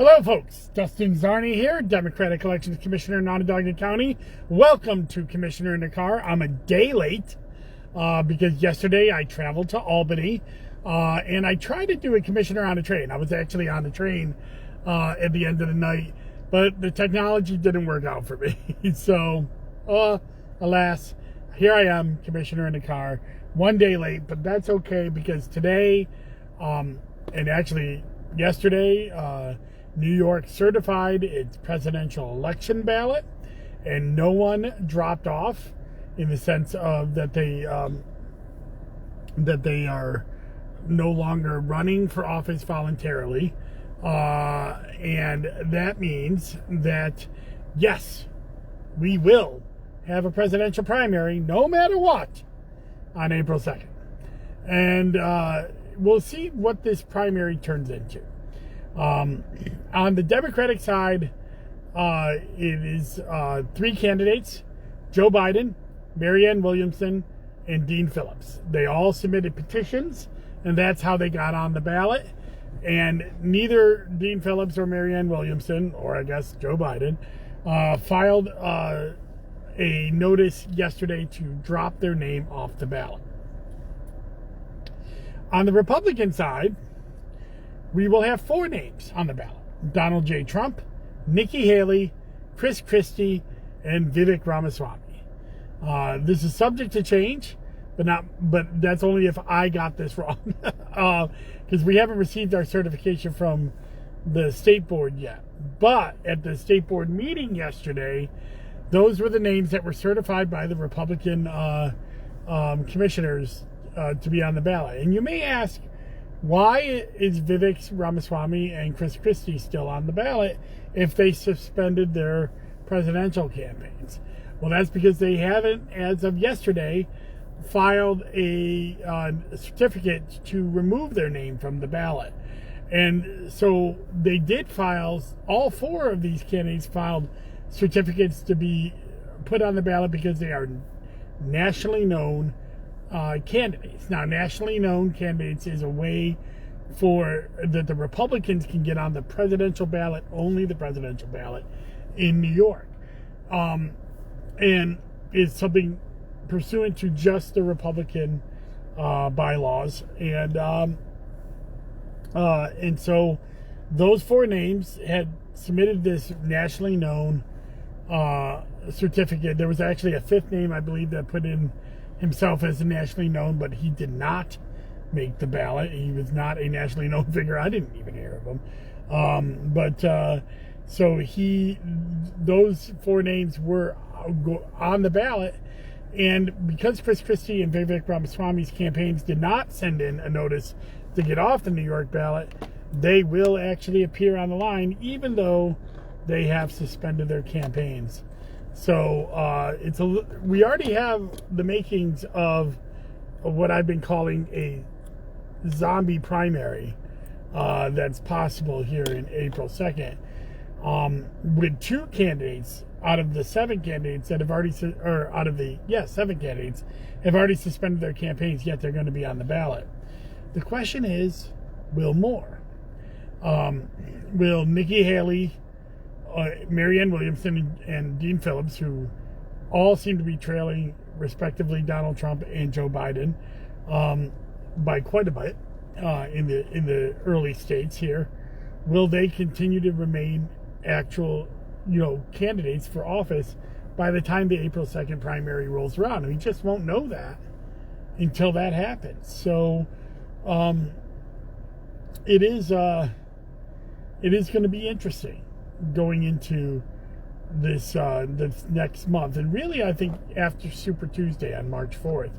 Hello, folks. Dustin Zarni here, Democratic Elections Commissioner in Onondaga County. Welcome to Commissioner in the Car. I'm a day late because yesterday I traveled to Albany and I tried to do a Commissioner on a Train. I was actually on the train at the end of the night, but the technology didn't work out for me. So, alas, here I am, Commissioner in the Car. One day late, but that's okay because today, and actually yesterday, New York certified its presidential election ballot, and no one dropped off in the sense of that they are no longer running for office voluntarily, and that means that yes, we will have a presidential primary no matter what on April 2nd, and we'll see what this primary turns into. On the Democratic side, it is three candidates: Joe Biden, Marianne Williamson, and Dean Phillips. They all submitted petitions, and that's how they got on the ballot. And neither Dean Phillips or Marianne Williamson, or I guess Joe Biden, filed a notice yesterday to drop their name off the ballot. On the Republican side, we will have four names on the ballot: Donald J. Trump, Nikki Haley, Chris Christie, and Vivek Ramaswamy. This is subject to change, but that's only if I got this wrong, because we haven't received our certification from the state board yet. But at the state board meeting yesterday, those were the names that were certified by the Republican commissioners to be on the ballot. And you may ask, why is Vivek Ramaswamy and Chris Christie still on the ballot if they suspended their presidential campaigns? Well, that's because they haven't, as of yesterday, filed a certificate to remove their name from the ballot. And so they did file, all four of these candidates filed certificates to be put on the ballot because they are nationally known candidates. Now, nationally known candidates is a way for that the Republicans can get on the presidential ballot, only the presidential ballot in New York, and is something pursuant to just the Republican bylaws, and so those four names had submitted this nationally known certificate. There was actually a fifth name, I believe, that put in himself as a nationally known, but he did not make the ballot. He was not a nationally known figure. I didn't even hear of him. So those four names were on the ballot, and because Chris Christie and Vivek Ramaswamy's campaigns did not send in a notice to get off the New York ballot, they will actually appear on the line, even though they have suspended their campaigns. So we already have the makings of what I've been calling a zombie primary that's possible here in April 2nd, with two candidates out of the seven candidates that have already, seven candidates have already suspended their campaigns, yet they're going to be on the ballot. The question is, will more? Will Nikki Haley, Marianne Williamson, and Dean Phillips, who all seem to be trailing respectively Donald Trump and Joe Biden by quite a bit in the early states here, will they continue to remain actual candidates for office by the time the April 2nd primary rolls around? We just won't know that until that happens. So it is going to be interesting going into this next month, and really I think after Super Tuesday on March 4th,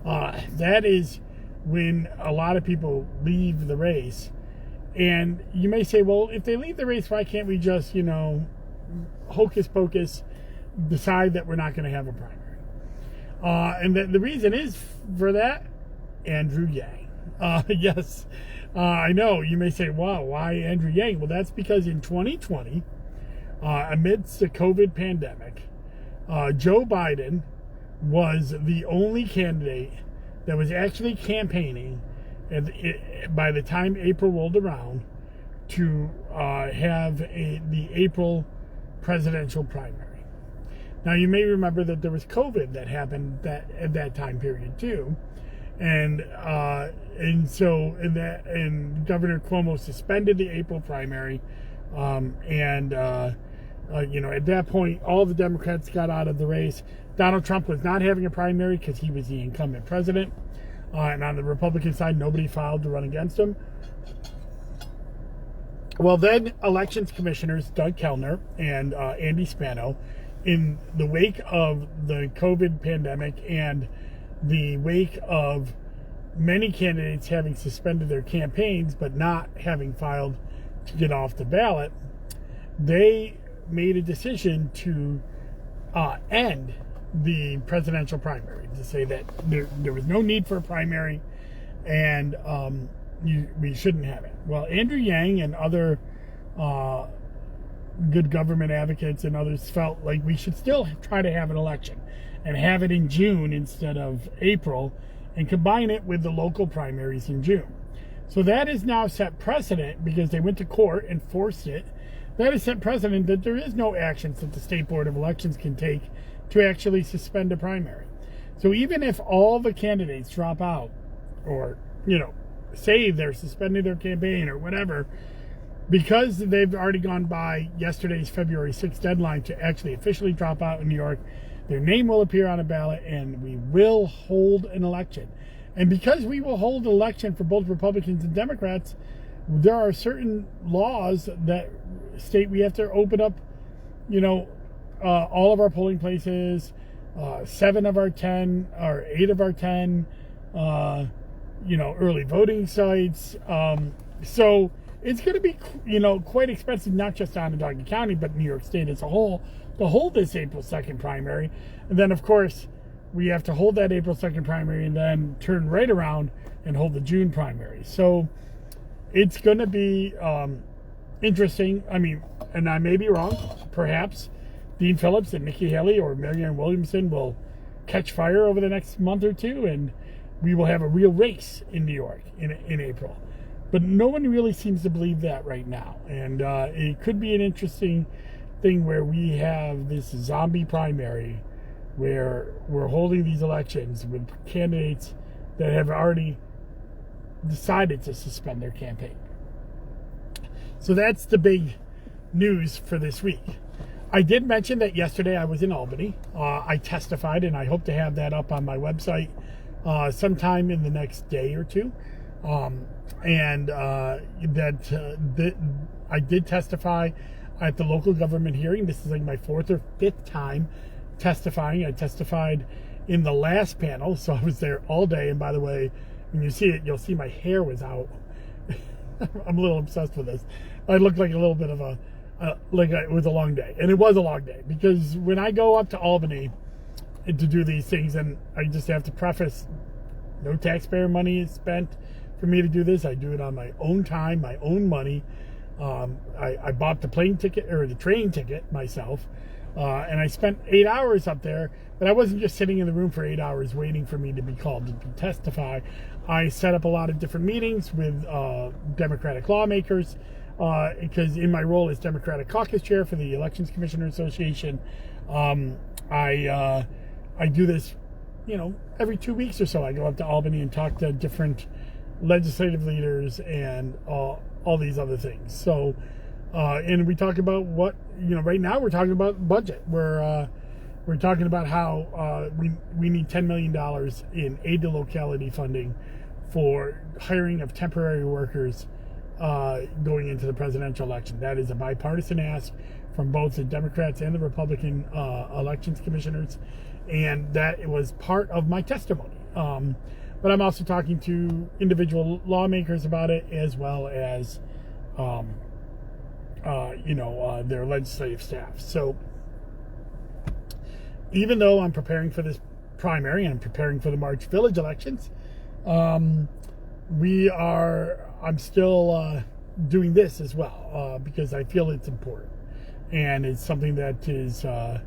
that is when a lot of people leave the race. And you may say, well, if they leave the race, why can't we just hocus pocus decide that we're not going to have a primary? And the reason is for that, Andrew Yang. Yes, I know you may say, wow, why Andrew Yang? Well, that's because in 2020, amidst the COVID pandemic, Joe Biden was the only candidate that was actually campaigning by the time April rolled around to have the April presidential primary. Now, you may remember that there was COVID that happened at that time period too, and Governor Cuomo suspended the April primary, at that point, all the Democrats got out of the race. Donald Trump was not having a primary because he was the incumbent president, and on the Republican side, nobody filed to run against him. Well, then elections commissioners Doug Kellner and Andy Spano, in the wake of the COVID pandemic and the wake of many candidates having suspended their campaigns but not having filed to get off the ballot, they made a decision to end the presidential primary, to say that there was no need for a primary and we shouldn't have it. Well, Andrew Yang and other good government advocates and others felt like we should still try to have an election and have it in June instead of April and combine it with the local primaries in June. So that is now set precedent, because they went to court and forced it. That is set precedent that there is no actions that the State Board of Elections can take to actually suspend a primary. So even if all the candidates drop out or, say they're suspending their campaign or whatever, because they've already gone by yesterday's February 6th deadline to actually officially drop out in New York, their name will appear on a ballot and we will hold an election. And because we will hold an election for both Republicans and Democrats, there are certain laws that state we have to open up, all of our polling places, 7 of our 10 or 8 of our 10, early voting sites. So it's going to be, quite expensive, not just Onondaga County, but New York State as a whole, to hold this April 2nd primary. And then, of course, we have to hold that April 2nd primary and then turn right around and hold the June primary. So it's going to be interesting. I mean, and I may be wrong. Perhaps Dean Phillips and Nikki Haley or Marianne Williamson will catch fire over the next month or two, and we will have a real race in New York in April. But no one really seems to believe that right now. And it could be an interesting thing where we have this zombie primary where we're holding these elections with candidates that have already decided to suspend their campaign. So that's the big news for this week. I did mention that yesterday I was in Albany. I testified, and I hope to have that up on my website sometime in the next day or two. I did testify at the local government hearing. This is like my 4th or 5th time testifying. I testified in the last panel, so I was there all day. And by the way, when you see it, you'll see my hair was out. I'm a little obsessed with this. I looked like a little bit of it was a long day. And it was a long day, because when I go up to Albany to do these things, and I just have to preface, no taxpayer money is spent for me to do this. I do it on my own time, my own money. I bought the plane ticket or the train ticket myself, and I spent 8 hours up there. But I wasn't just sitting in the room for 8 hours waiting for me to be called to testify. I set up a lot of different meetings with Democratic lawmakers, because in my role as Democratic Caucus Chair for the Elections Commissioner Association, I do this, every 2 weeks or so. I go up to Albany and talk to different legislative leaders and all these other things. So, and we talk about what, right now we're talking about budget. We're talking about how we need $10 million in aid to locality funding for hiring of temporary workers going into the presidential election. That is a bipartisan ask from both the Democrats and the Republican elections commissioners, and that was part of my testimony. But I'm also talking to individual lawmakers about it, as well as their legislative staff. So even though I'm preparing for this primary and I'm preparing for the March village elections, I'm still doing this as well, because I feel it's important, and it's something that is, I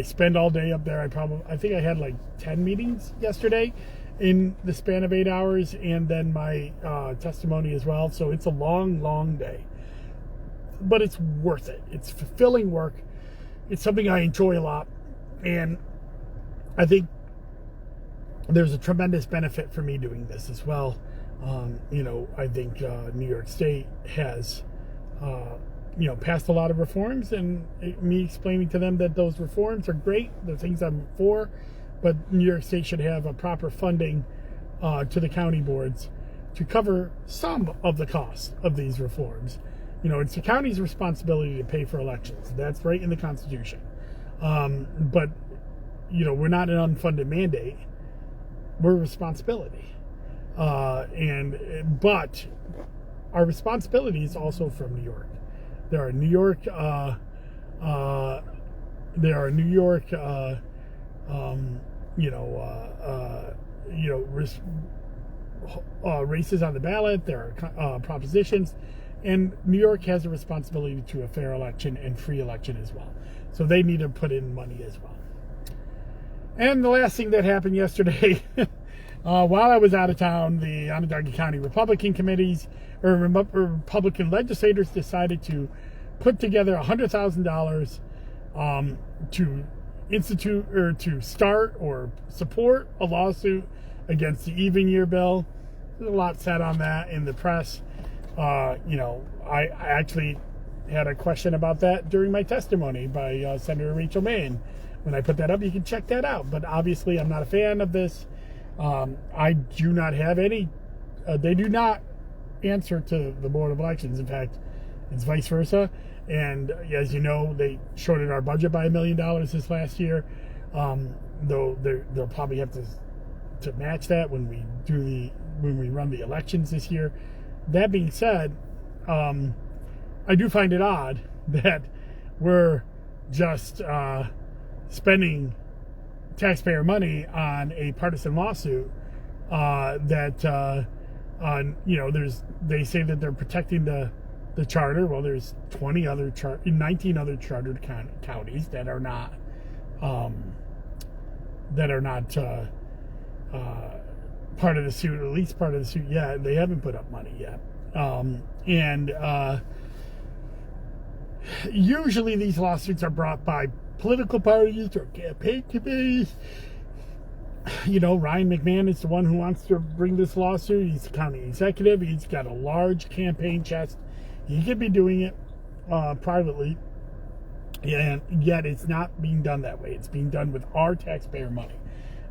spend all day up there. I think I had like 10 meetings yesterday, in the span of 8 hours, and then my testimony as well. So it's a long day, but it's worth it. It's fulfilling work. It's something I enjoy a lot, and I think there's a tremendous benefit for me doing this as well. I think New York State has passed a lot of reforms, and me explaining to them that those reforms are great, the things I'm for, but New York State should have a proper funding to the county boards to cover some of the cost of these reforms. It's the county's responsibility to pay for elections. That's right in the Constitution. But we're not an unfunded mandate. We're a responsibility. But our responsibility is also from New York. There are New York races on the ballot. There are propositions, and New York has a responsibility to a fair election and free election as well. So they need to put in money as well. And the last thing that happened yesterday, while I was out of town, the Onondaga County Republican Republican legislators decided to put together $100,000 to institute or to start or support a lawsuit against the even year bill. There's a lot said on that in the press. I actually had a question about that during my testimony by Senator Rachel Maine. When I put that up, you can check that out. But obviously, I'm not a fan of this. I do not have any. They do not answer to the Board of Elections. In fact, it's vice versa. And as you know, they shorted our budget by $1 million this last year. Though they'll probably have to match that when we run the elections this year. That being said, I do find it odd that we're just spending taxpayer money on a partisan lawsuit they say that they're protecting the charter. Well, there's 19 other chartered counties that are not part of the suit, or at least part of the suit yet. They haven't put up money yet. Usually these lawsuits are brought by political parties or campaign committees. Ryan McMahon is the one who wants to bring this lawsuit. He's the county executive. He's got a large campaign chest. He could be doing it privately, and yet it's not being done that way. It's being done with our taxpayer money.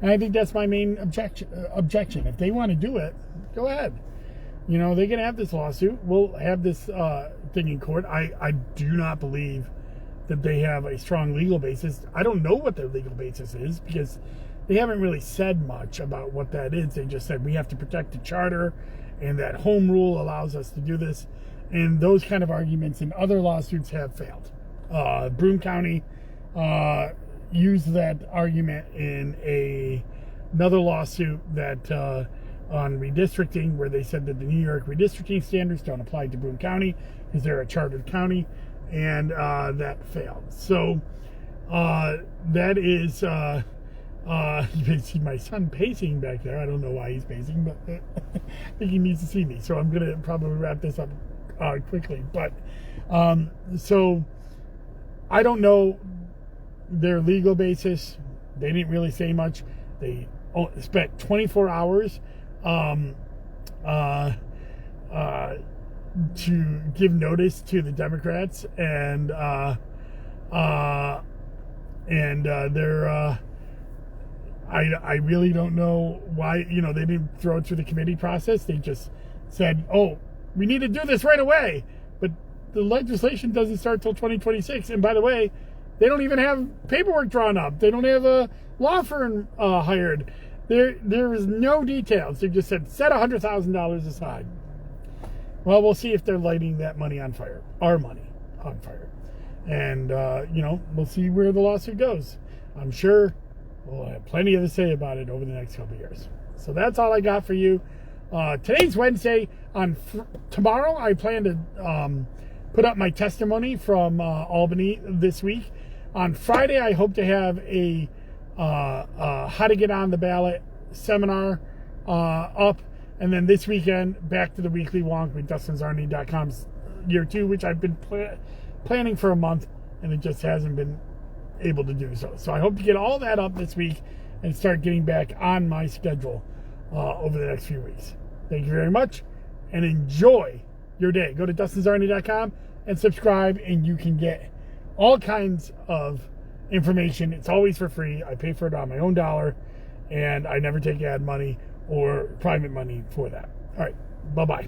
And I think that's my main objection. If they want to do it, go ahead. They can have this lawsuit. We'll have this thing in court. I do not believe that they have a strong legal basis. I don't know what their legal basis is, because they haven't really said much about what that is. They just said we have to protect the charter, and that home rule allows us to do this. And those kind of arguments in other lawsuits have failed. Broome County used that argument in another lawsuit that on redistricting, where they said that the New York redistricting standards don't apply to Broome County because they're a chartered county, and that failed. So that is you can see my son pacing back there. I don't know why he's pacing, but I think he needs to see me. So I'm going to probably wrap this up quickly. But so I don't know their legal basis. They didn't really say much. They spent 24 hours to give notice to the Democrats, and they're I really don't know why. They didn't throw it through the committee process. They just said, "Oh, we need to do this right away," but the legislation doesn't start till 2026. And by the way, they don't even have paperwork drawn up. They don't have a law firm hired. There is no details. They just said set $100,000 aside. Well, we'll see if they're lighting that money on fire, our money on fire, and we'll see where the lawsuit goes. I'm sure we'll have plenty to say about it over the next couple of years. So that's all I got for you. Today's Wednesday. Tomorrow, I plan to put up my testimony from Albany this week. On Friday, I hope to have a how to get on the ballot seminar up. And then this weekend, back to the weekly wonk with DustinZarni.com's year 2, which I've been planning for a month, and it just hasn't been able to do so. So I hope to get all that up this week and start getting back on my schedule over the next few weeks. Thank you very much, and enjoy your day. Go to DustinZarni.com and subscribe, and you can get all kinds of information. It's always for free. I pay for it on my own dollar, and I never take ad money or private money for that. All right, bye-bye.